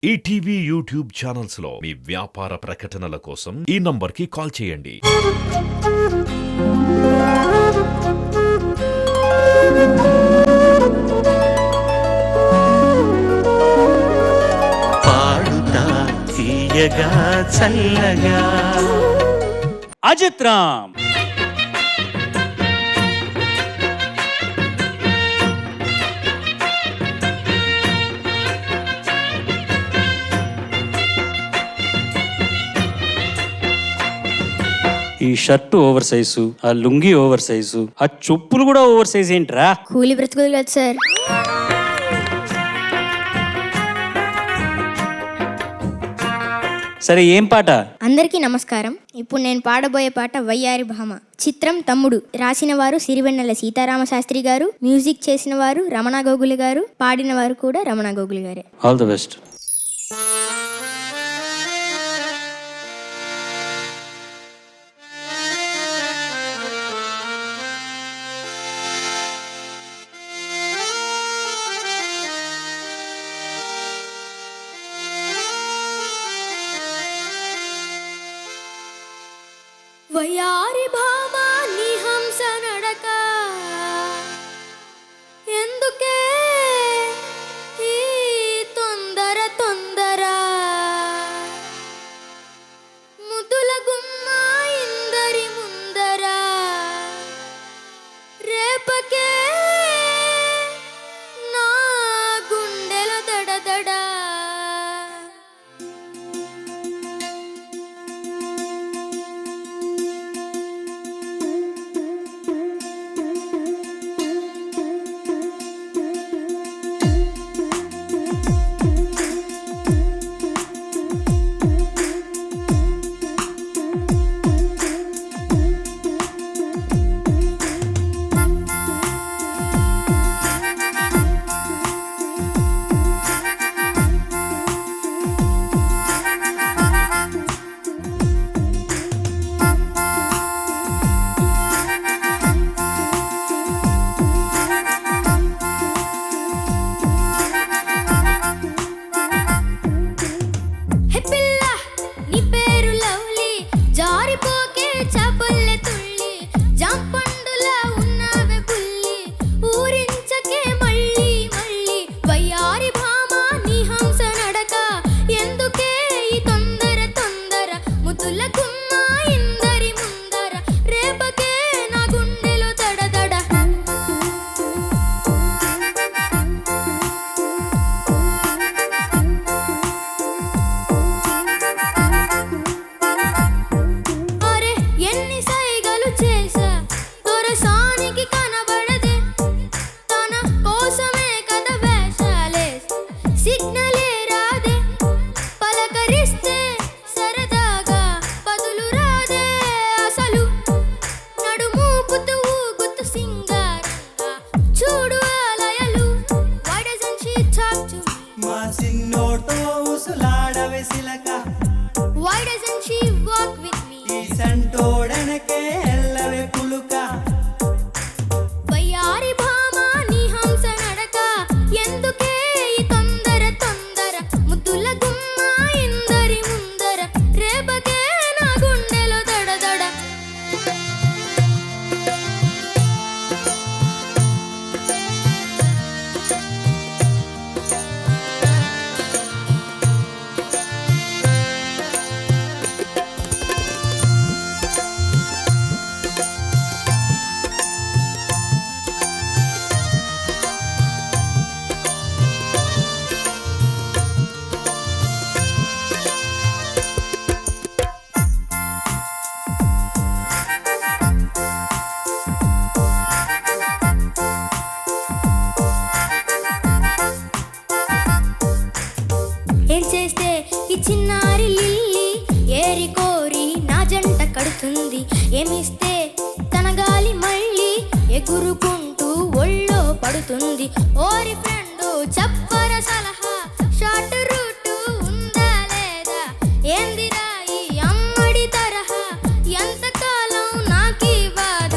ETV YouTube channels లో మీ వ్యాపార ప్రకటనల కోసం ఈ నంబర్కి కాల్ చేయండి. పాడుతా తీయగా చల్లగా అజిత్ రామ్. ఈ షర్టు ఓవర్ సైజు, ఆ లుంగి ఓవర్ సైజు, ఆ చెప్పులు కూడా ఓవర్ సైజ్ ఏంట్రా? కూలి బ్రతుకులు కదా సార్. సరే, ఏం పాట? అందరికీ నమస్కారం. ఇప్పుడు నేను పాడబోయే పాట వయ్యారి భామ. చిత్రం తమ్ముడు. రాసిన వారు సిరివెన్నెల సీతారామ శాస్త్రి గారు, మ్యూజిక్ చేసిన వారు రమణ గోగులు గారు, పాడిన వారు కూడా రమణ గోగులు గారే. All the best. వయ్యారి భామ నీ హంస నడక, ఎందుకే ఈ తొందర తొందర, ముద్దుల గుమ్మ ఇందరి ముందర, రేపకే నా గుండెల దడదడ. Why doesn't she walk with me? వయ్యారి భామ నీ హంస నడక, ఎందుకే ఈ తొందర తొందర, ముద్దుల గుమ్మ ఇందరి ముందర, రేపకే నా గుండెలో దడదడ. ఏం చేస్తే ఈ చిన్నారి లిల్లీ ఏరి కోరి నా జంట కడుతుంది, ఏమిస్తే తన గాలి మళ్ళీ ఎగురుకుంటూ ఒళ్ళో పడుతుంది. ఓరి ఫ్రెండు చెప్పర సలహా, షార్ట్ రూట్ ఉందా లేదా, ఏందిరా ఈ అమ్మడి తరహా, ఎంతకాలం నాకీ బాధ.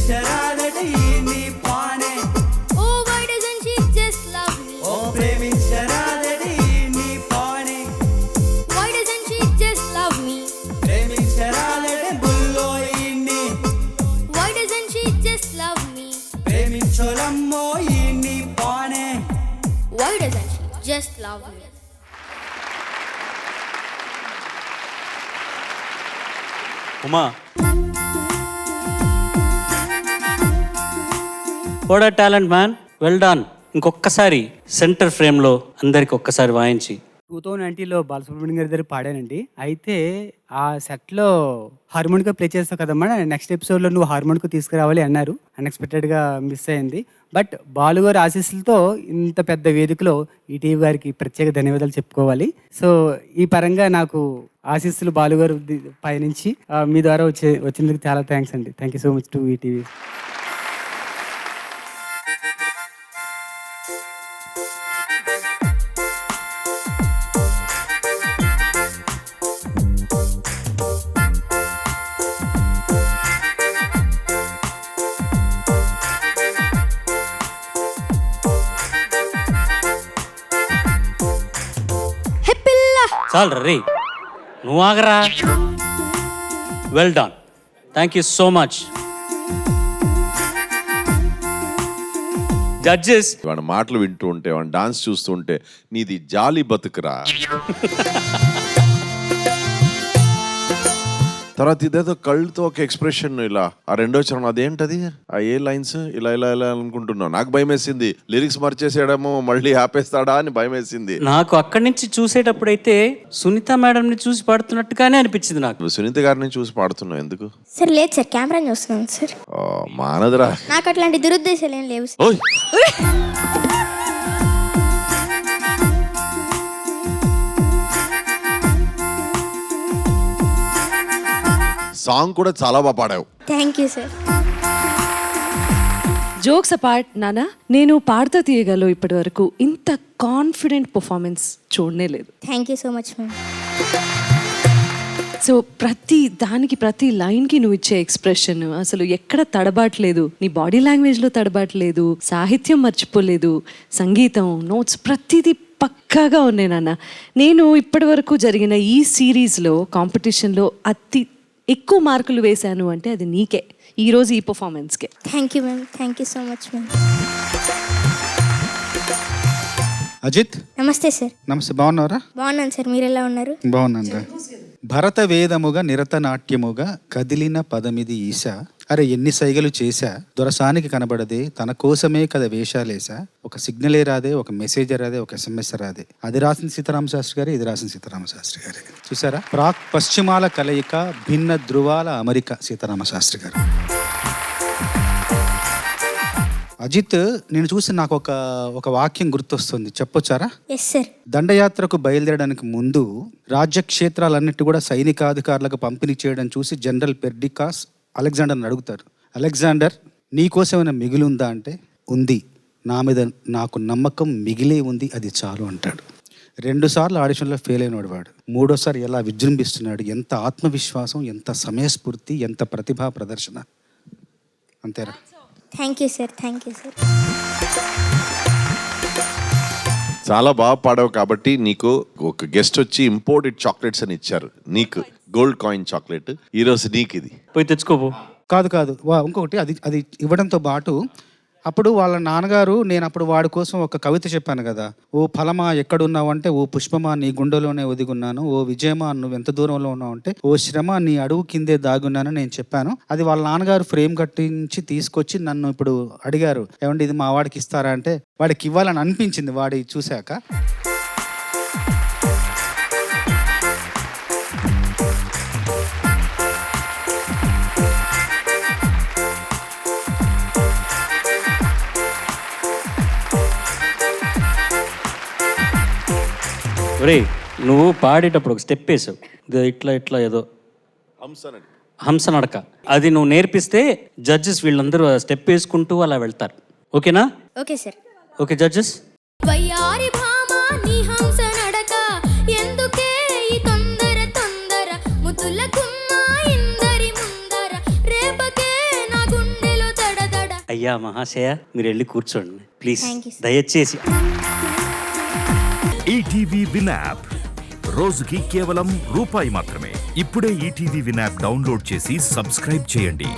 ప్రేమించరాదట నీ పానే Oh, why doesn't she just love me? ఓ ప్రేమించరాదట నీ పానే Why doesn't she just love me? ప్రేమించరాదట బుల్లో ఇన్ని Why doesn't she just love me? ప్రేమించోలమ్మో నీ పానే Why doesn't she just love me? Uma, what ఆ టాలెంట్ మ్యాన్, వెల్ డన్. ఇంకొకసారి సెంటర్ ఫ్రేమ్లో అందరికి ఒక్కసారి వాయించి. 2019లో బాలసుబ్రహ్మణ్యం గారి దగ్గర పాడానండి. అయితే ఆ సెట్లో హార్మోనికా ప్లే చేస్తావు కదమ్మా, నెక్స్ట్ ఎపిసోడ్లో నువ్వు హార్మోనికా తీసుకురావాలి అన్నారు. అన్ఎక్స్పెక్టెడ్గా మిస్ అయింది. బట్ బాలు గారి ఆశీస్సులతో ఇంత పెద్ద వేదికలో ఈటీవీ గారికి ప్రత్యేక ధన్యవాదాలు చెప్పుకోవాలి. సో ఈ పరంగా నాకు ఆశీస్సులు బాలుగారు పైనుంచి మీ ద్వారా వచ్చినందుకు చాలా థ్యాంక్స్ అండి. Thank you so much to ETV. చాలు రే, నువ్వు ఆగరా. Well done, thank you so much. Judges, వాడి మాటలు వింటూ ఉంటే వాడి డాన్స్ చూస్తూ ఉంటే నీది జాలి బతుకురా. తర్వాత ఇదేదో కళ్ళతో ఒక ఎక్స్ప్రెషన్ ఇలా, ఆ రెండో చరణం అదేంటది, ఆ ఏ లైన్స్ ఇలా ఇలా ఇలా అనుకుంటున్నావు. నాకు భయం వేసింది, లిరిక్స్ మర్చేసేయడమో మళ్ళీ ఆపేస్తాడా అని భయం వేసింది నాకు. అక్కడి నుంచి చూసేటప్పుడైతే సునీత మేడంని చూసి పాడుతున్నట్టుగానే అనిపించింది నాకు. నువ్వు సునీత గారిని చూసి పాడుతున్నావు ఎందుకు? సార్ లేదు సార్, కెమెరాని చూస్తున్నాను సార్. మానదురా, నాకు అట్లాంటి దురుద్దేశాలు ఏం లేవు సార్. ఓయ్ సాంగ్ కూడా చాలా బాగా పాడావు. Thank you sir. Jokes apart నానా, నేను పాడుతా తీయగలవు ఇప్పటి వరకు ఇంత కాన్ఫిడెంట్ పర్ఫార్మెన్స్ చూడనే లేదు. Thank you so much ma'am. So ప్రతి దానికి, ప్రతి లైన్కి నువ్వు ఇచ్చే ఎక్స్ప్రెషన్ అసలు ఎక్కడ తడబాట్లేదు. నీ బాడీ లాంగ్వేజ్లో తడబాట్లేదు, సాహిత్యం మర్చిపోలేదు, సంగీతం, నోట్స్ ప్రతిదీ పక్కాగా ఉన్నాయి నాన్న. నేను ఇప్పటి వరకు జరిగిన ఈ సిరీస్లో కాంపిటీషన్లో అతి ఎక్కువ మార్కులు వేశాను అంటే అది నీకే, ఈరోజు ఈ పర్ఫార్మెన్స్కే. Thank you ma'am. Thank you so much ma'am. Ajith, నమస్తే సార్. నమస్తే. బాగున్నారా? బాగున్నాను సార్, మీరు ఎలా ఉన్నారు? బాగున్నాను. భరత వేదముగా నిరతనాట్యముగా కదిలిన పదమిది ఈశ. అరే ఎన్ని సైగలు చేశా, దొరసానికి కనబడదే, తన కోసమే కదా వేషాలేసా. ఒక సిగ్నలే రాదే, ఒక మెసేజ్ రాదే, ఒక SMS రాదే. అది రాసిన సీతారామ శాస్త్రి గారే, ఇది రాసిన సీతారామ శాస్త్రి గారే. చూసారా, ప్రాక్ పశ్చిమాల కలయిక, భిన్న ధృవాల అమరిక సీతారామ శాస్త్రి గారు. అజిత్, నేను చూసి నాకు ఒక వాక్యం గుర్తొస్తుంది, చెప్పొచ్చారా? Yes sir. దండయాత్రకు బయలుదేరడానికి ముందు రాజ్యక్షేత్రాలన్నిటి కూడా సైనికాధికారులకు పంపిణీ చేయడం చూసి జనరల్ పెర్డికాస్ అలెగ్జాండర్ని అడుగుతారు, అలెగ్జాండర్ నీకోసమైనా మిగిలి ఉందా అంటే, ఉంది, నా మీద నాకు నమ్మకం మిగిలే ఉంది, అది చాలు అంటాడు. 2 సార్లు ఆడిషన్లో ఫెయిల్ అయినాడు వాడు. 3వసారి ఎలా విజృంభిస్తున్నాడు, ఎంత ఆత్మవిశ్వాసం, ఎంత సమయస్ఫూర్తి, ఎంత ప్రతిభా ప్రదర్శన. అంతేరా? Thank you sir. Thank you sir. చాలా బాగా పాడావు కాబట్టి నీకు ఒక గెస్ట్ వచ్చి ఇంపోర్టెడ్ చాక్లెట్స్ అని ఇచ్చారు. నీకు గోల్డ్ కాయిన్ చాక్లెట్, ఈరోజు నీకు ఇది పోయి తెచ్చుకోబో. కాదు ఇంకొకటి, అది ఇవ్వడంతో పాటు అప్పుడు వాళ్ళ నాన్నగారు, నేను అప్పుడు వాడి కోసం ఒక కవిత చెప్పాను కదా, ఓ ఫలమా ఎక్కడున్నావు అంటే, ఓ పుష్పమా నీ గుండెలోనే ఒదిగున్నాను, ఓ విజయమా నువ్వు ఎంత దూరంలో ఉన్నావు అంటే, ఓ శ్రమ నీ అడుగు కిందే దాగున్నాను నేను చెప్పాను. అది వాళ్ళ నాన్నగారు ఫ్రేమ్ కట్టించి తీసుకొచ్చి నన్ను ఇప్పుడు అడిగారు, ఏమంటే ఇది మా వాడికి ఇస్తారా అంటే, వాడికి ఇవ్వాలని అనిపించింది వాడి చూశాక. ఒరే, నువ్వు పాడేటప్పుడు ఒక స్టెప్ వేసావు, ఇట్లా ఇట్లా ఏదో హంస నడక, అది నువ్వు నేర్పిస్తే జడ్జెస్ వీళ్ళందరూ స్టెప్ వేసుకుంటూ అలా వెళ్తారు. ఓకేనా? Okay sir. Okay judges. వయ్యారి భామా నీ హంస నడక, ఎందుకే ఈ తొందర ముద్దుల కుమ్మ ఇందరి ముందర, రేపకే నా గుండెలో అయ్యా మహాశయ మీరు వెళ్ళి కూర్చోండి ప్లీజ్, Thank you, sir. దయచేసి. ఈటీవీ విన్ యాప్ రోజుకి కేవలం రూపాయి మాత్రమే. ఇప్పుడే ఈటీవీ విన్ యాప్ డౌన్లోడ్ చేసి సబ్స్క్రైబ్ చేయండి.